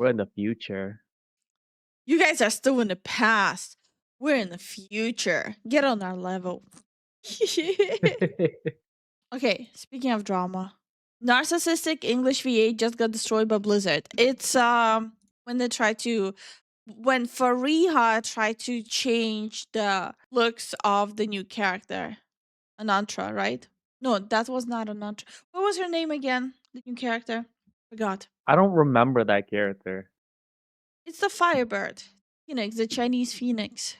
We're in the future. You guys are still in the past. We're in the future. Get on our level. Okay, speaking of drama. Narcissistic English VA just got destroyed by Blizzard. It's when they try to when Fariha tried to change the looks of the new character. Anantra, right? No, that was not Anantra. What was her name again? The new character? Forgot. I don't remember that character. It's the Firebird. Phoenix, the Chinese Phoenix.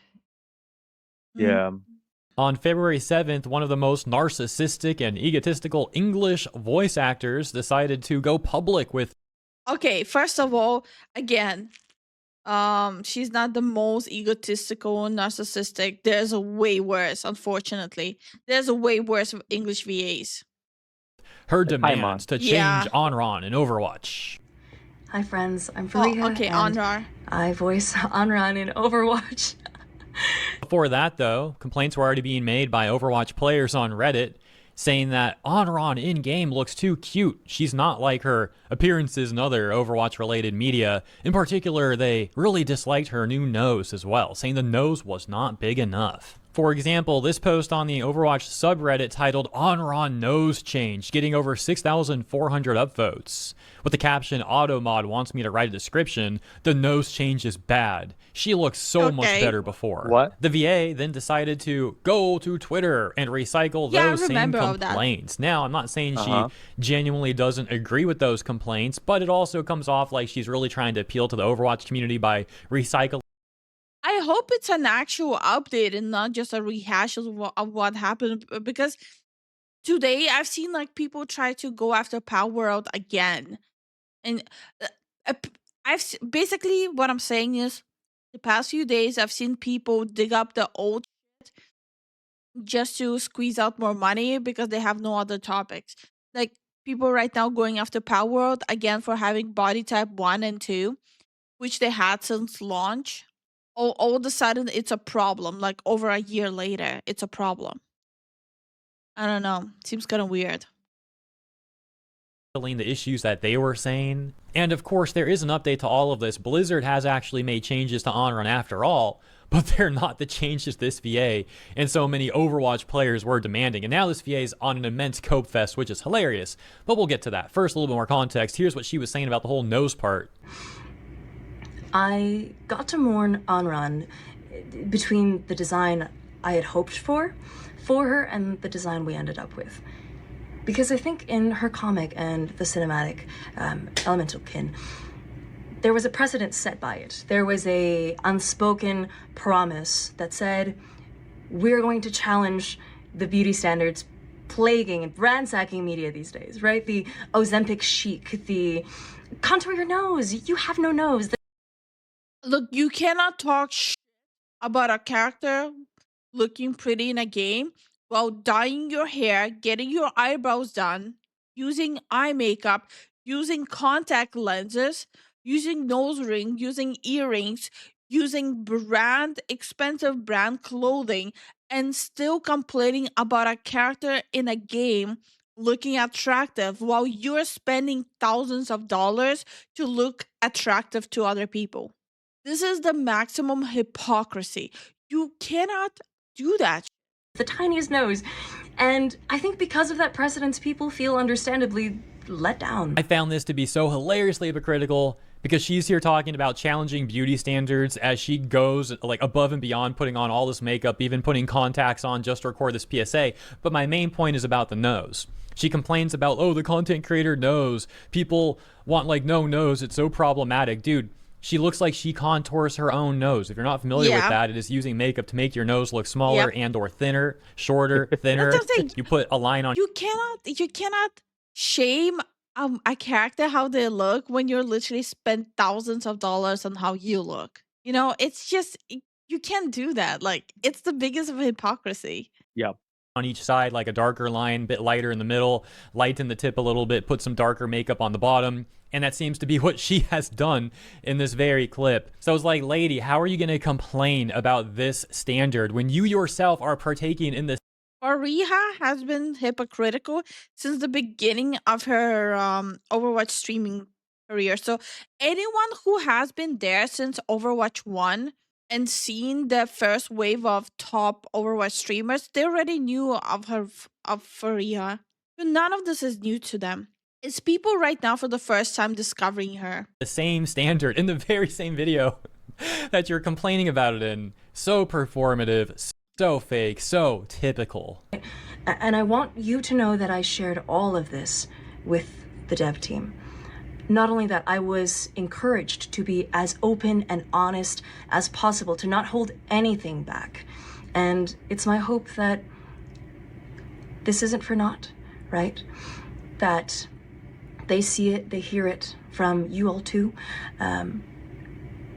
Yeah. On February 7th, one of the most narcissistic and egotistical English voice actors decided to go public with. Okay, first of all, again, she's not the most egotistical and narcissistic. There's a way worse, unfortunately. There's a way worse English VAs. Her demands to change Anran in Overwatch. Hi friends, I'm Fariha. Oh, okay, Anran. I voice Anran in Overwatch. Before that, though, complaints were already being made by Overwatch players on Reddit, saying that Anran in-game looks too cute. She's not like her appearances in other Overwatch-related media. In particular, they really disliked her new nose as well, saying the nose was not big enough. For example, this post on the Overwatch subreddit titled Anran Nose Change, getting over 6,400 upvotes. With the caption, Automod wants me to write a description, the nose change is bad. She looks so much better before. What? The VA then decided to go to Twitter and recycle those same complaints. Now, I'm not saying she genuinely doesn't agree with those complaints, but it also comes off like she's really trying to appeal to the Overwatch community by recycling. I hope it's an actual update and not just a rehash of what happened, because today I've seen like people try to go after Power World again. And basically what I'm saying is the past few days I've seen people dig up the old shit just to squeeze out more money because they have no other topics. Like people right now going after Power World again for having body type 1 and 2, which they had since launch. All of a sudden it's a problem. Like over a year later, it's a problem. I don't know. Seems kind of weird. The issues that they were saying. And of course, there is an update to all of this. Blizzard has actually made changes to Anran after all, but they're not the changes this VA and so many Overwatch players were demanding. And now this VA is on an immense cope fest, which is hilarious. But we'll get to that. First, a little bit more context. Here's what she was saying about the whole nose part. I got to mourn Anran between the design I had hoped for her and the design we ended up with. Because I think in her comic and the cinematic Elemental Kin, there was a precedent set by it. There was a unspoken promise that said, we're going to challenge the beauty standards plaguing and ransacking media these days, right? The Ozempic chic, the contour your nose, you have no nose. Look, you cannot talk shit about a character looking pretty in a game while dyeing your hair, getting your eyebrows done, using eye makeup, using contact lenses, using nose ring, using earrings, using expensive brand clothing, and still complaining about a character in a game looking attractive while you're spending thousands of dollars to look attractive to other people. This is the maximum hypocrisy. You cannot do that. The tiniest nose. And I think because of that precedence, people feel understandably let down. I found this to be so hilariously hypocritical because she's here talking about challenging beauty standards as she goes like above and beyond, putting on all this makeup, even putting contacts on just to record this PSA. But my main point is about the nose. She complains about, oh, the content creator nose. People want like no nose. It's so problematic. Dude, she looks like she contours her own nose. If you're not familiar with that, it is using makeup to make your nose look smaller and or thinner, shorter, thinner. You put a line on. You cannot shame a character how they look when you're literally spent thousands of dollars on how you look. You know, it's just you can't do that. Like it's the biggest of hypocrisy. Yep. On each side, like a darker line, bit lighter in the middle, lighten the tip a little bit, put some darker makeup on the bottom. And that seems to be what she has done in this very clip. So I was like, lady, how are you going to complain about this standard when you yourself are partaking in this? Fariha has been hypocritical since the beginning of her Overwatch streaming career. So anyone who has been there since Overwatch 1 and seen the first wave of top Overwatch streamers, they already knew of her of Faria. So none of this is new to them. It's people right now for the first time discovering her. The same standard in the very same video that you're complaining about it in. So performative, so fake, so typical. And I want you to know that I shared all of this with the dev team. Not only that, I was encouraged to be as open and honest as possible, to not hold anything back. And it's my hope that this isn't for naught, right? That they see it, they hear it from you all too.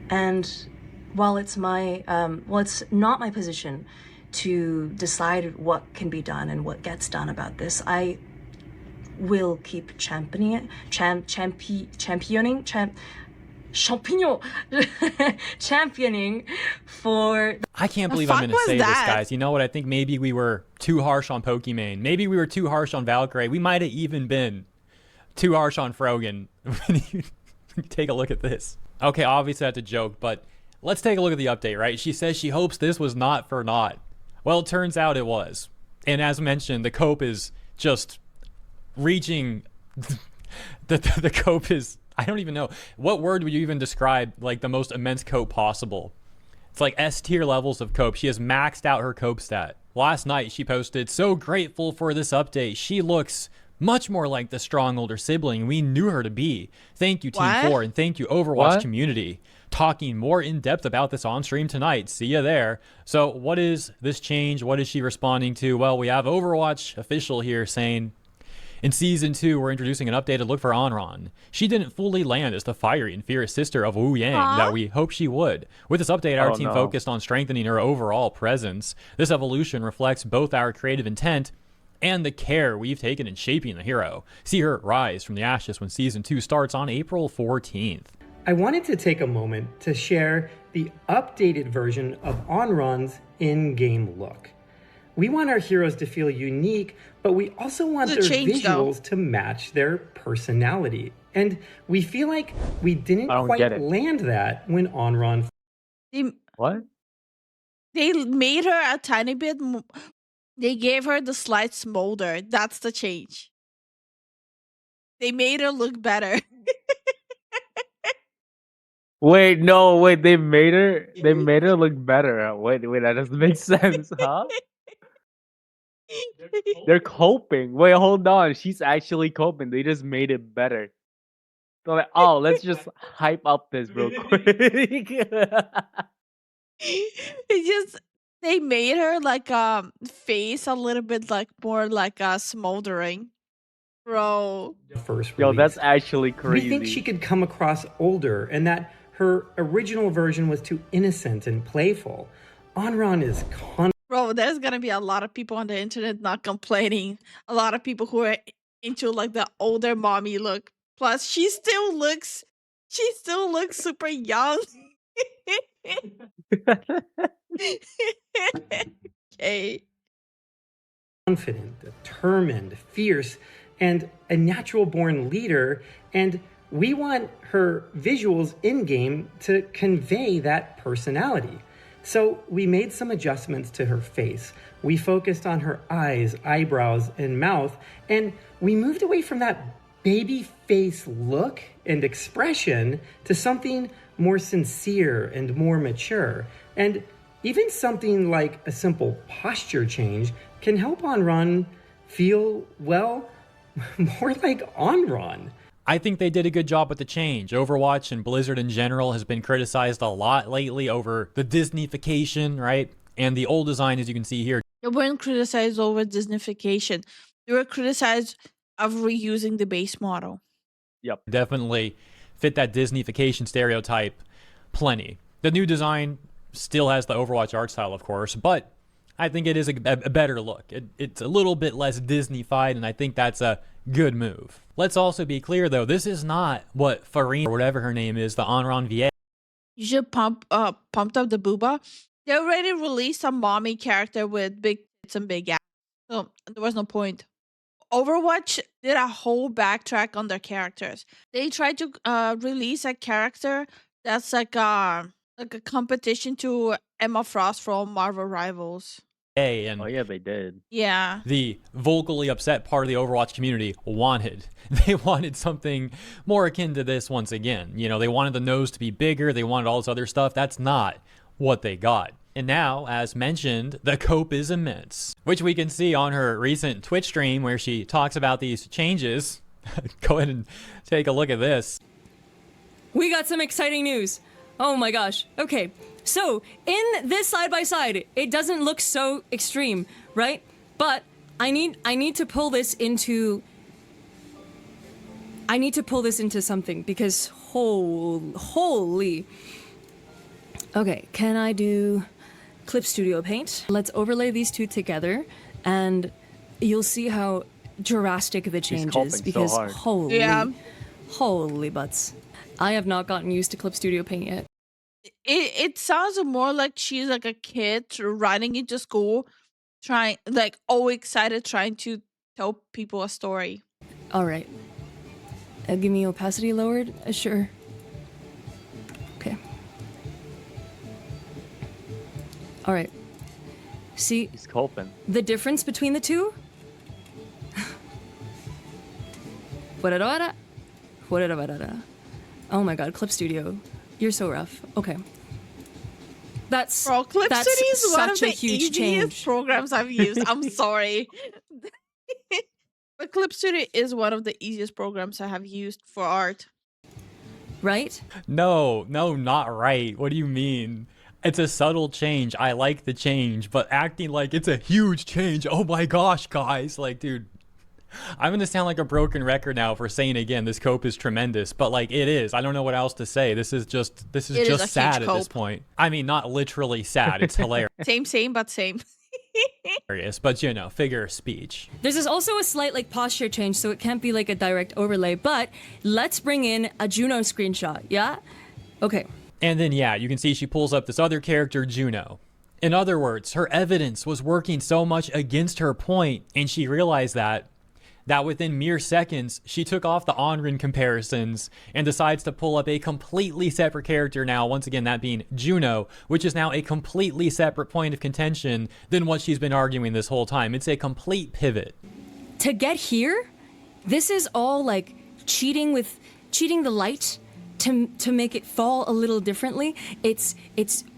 And while it's it's not my position to decide what can be done and what gets done about this, I will keep championing for. I can't believe I'm going to say this, guys. You know what? I think maybe we were too harsh on Pokimane. Maybe we were too harsh on Valkyrie. We might have even been too harsh on Frogan. Take a look at this. Okay, obviously that's a joke, but let's take a look at the update, right? She says she hopes this was not for naught. Well, it turns out it was. And as mentioned, the COPE is just reaching the COPE is, I don't even know what word would you even describe like the most immense COPE possible. It's like S tier levels of COPE. She has maxed out her COPE stat. Last night she posted, "So grateful for this update. She looks much more like the strong older sibling we knew her to be. Thank you, Team 4, and thank you, Overwatch community." Talking more in depth about this on stream tonight. See ya there. So what is this change? What is she responding to? Well, we have Overwatch official here saying, in Season 2, we're introducing an updated look for Anran. She didn't fully land as the fiery and fierce sister of Wu Yang that we hoped she would. With this update, our team focused on strengthening her overall presence. This evolution reflects both our creative intent and the care we've taken in shaping the hero. See her rise from the ashes when Season 2 starts on April 14th. I wanted to take a moment to share the updated version of Anran's in-game look. We want our heroes to feel unique, but we also want their visuals to match their personality. And we feel like we didn't quite land that when Anran... What? They made her a tiny bit... They gave her the slight smolder. That's the change. They made her look better. Wait, they made her look better. Wait, that doesn't make sense, huh? They're coping. Wait, hold on. She's actually coping. They just made it better. They're like, oh, let's just hype up this real quick. They made her like face a little bit like more like smoldering. Bro. Yo, that's actually crazy. We think she could come across older and that her original version was too innocent and playful. Anran is Bro, there's gonna be a lot of people on the internet not complaining. A lot of people who are into like the older mommy look. Plus, she still looks super young. Okay. Confident, determined, fierce, and a natural-born leader, and we want her visuals in-game to convey that personality. So we made some adjustments to her face. We focused on her eyes, eyebrows, and mouth, and we moved away from that baby face look and expression to something more sincere and more mature. And even something like a simple posture change can help Anran feel, well, more like Anran. I think they did a good job with the change. Overwatch and Blizzard in general has been criticized a lot lately over the Disneyfication, right? And the old design, as you can see here. They weren't criticized over Disneyfication. They were criticized of reusing the base model. Yep. Definitely fit that Disneyfication stereotype plenty. The new design still has the Overwatch art style, of course, but I think it is a better look. It's a little bit less Disney-fied, and I think that's a good move. Let's also be clear, though, this is not what Farina, or whatever her name is, the Anron VA. You should pumped up the booba. They already released a mommy character with big tits and big ass, so there was no point. Overwatch did a whole backtrack on their characters. They tried to release a character that's like a competition to Emma Frost from Marvel Rivals. And Oh yeah, they did. Yeah. the vocally upset part of the Overwatch community wanted. They wanted something more akin to this once again. You know, they wanted the nose to be bigger. They wanted all this other stuff. That's not what they got. And now, as mentioned, the cope is immense, which we can see on her recent Twitch stream where she talks about these changes. Go ahead and take a look at this. We got some exciting news. Oh my gosh. Okay. So, in this side by side, it doesn't look so extreme, right? But I need to pull this into something because holy. Okay, can I do Clip Studio Paint? Let's overlay these two together and you'll see how drastic the change is because so hard. holy butts. I have not gotten used to Clip Studio Paint yet. It sounds more like she's like a kid running into school, trying like all excited, trying to tell people a story. All right. Give me opacity lowered. Sure. Okay. All right. See He's coping. the difference between the two? Oh my god, Clip Studio. You're so rough. Okay. That's Bro, Clip that's Studio is one of such a the huge easiest change. programs I've used. I'm sorry. But Clip Studio is one of the easiest programs I have used for art. Right? No, not right. What do you mean? It's a subtle change. I like the change, but acting like it's a huge change. Oh my gosh, guys. Like, dude, I'm going to sound like a broken record now for saying again, this cope is tremendous, but like it is. I don't know what else to say. This is just It is a just sad huge at this cope. point. I mean, not literally sad. It's hilarious, Same, but same. but you know, figure of speech. There's also a slight like posture change, so it can't be like a direct overlay, but let's bring in a Juno screenshot, yeah? Okay. And then, yeah, you can see she pulls up this other character, Juno. In other words, her evidence was working so much against her point, and she realized that within mere seconds, she took off the Anran comparisons and decides to pull up a completely separate character now, once again, that being Juno, which is now a completely separate point of contention than what she's been arguing this whole time. It's a complete pivot. To get here, this is all like cheating the light to make it fall a little differently. It's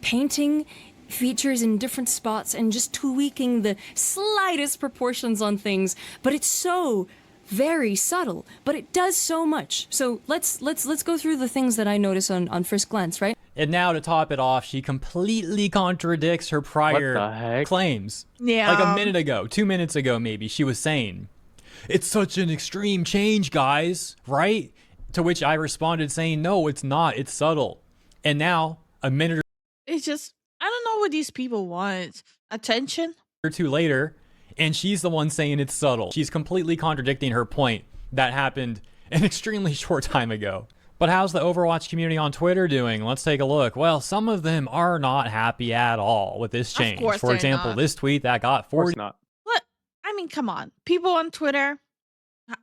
painting features in different spots and just tweaking the slightest proportions on things, but it's so very subtle, but it does so much. So let's go through the things that I notice on first glance, right? And now to top it off, she completely contradicts her What the prior heck? claims. Yeah. Like a minute ago, 2 minutes ago maybe, she was saying, "It's such an extreme change, guys," right? To which I responded saying, "No, it's not. It's subtle." And now, a minute It's just, I don't know what these people want. Attention? or two later, and she's the one saying it's subtle. She's completely contradicting her point that happened an extremely short time ago. But how's the Overwatch community on Twitter doing? Let's take a look. Well, some of them are not happy at all with this change. course For they're example, not. this tweet that got Of course 40 not. What? I mean, come on. People on Twitter,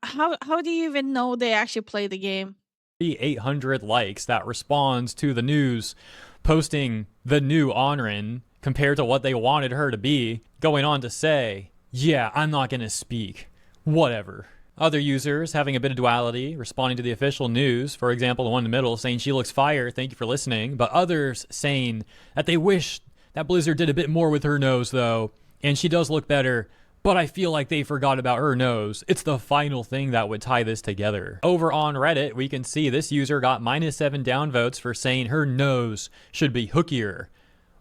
how do you even know they actually play the game? 800 likes that responds to the news posting the new Anran compared to what they wanted her to be, going on to say, "Yeah, I'm not gonna speak. Whatever." Other users having a bit of duality, responding to the official news, for example, the one in the middle saying she looks fire, thank you for listening, but others saying that they wish that Blizzard did a bit more with her nose though, and she does look better, but I feel like they forgot about her nose. It's the final thing that would tie this together. Over on Reddit, we can see this user got -7 downvotes for saying her nose should be hookier.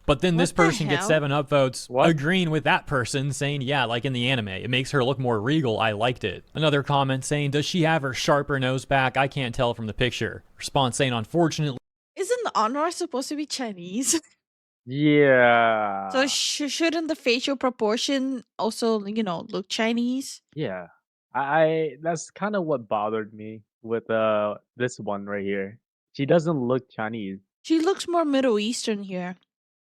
But then this What the person gets hell? 7 upvotes What? agreeing with that person saying, yeah, like in the anime, it makes her look more regal. I liked it. Another comment saying, does she have her sharper nose back? I can't tell from the picture. Response saying, unfortunately, Isn't Anron supposed to be Chinese? Yeah. So shouldn't the facial proportion also, look Chinese? Yeah. I that's kind of what bothered me with this one right here. She doesn't look Chinese. She looks more Middle Eastern here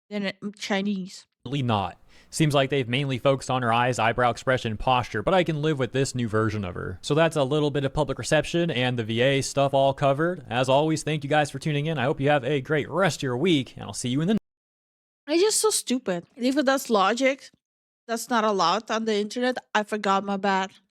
than Chinese. not. Seems like they've mainly focused on her eyes, eyebrow expression, and posture, but I can live with this new version of her. So that's a little bit of public reception and the VA stuff all covered. As always, thank you guys for tuning in. I hope you have a great rest of your week, and I'll see you in the It's just so stupid. If that's logic, that's not allowed on the internet. I forgot, my bad.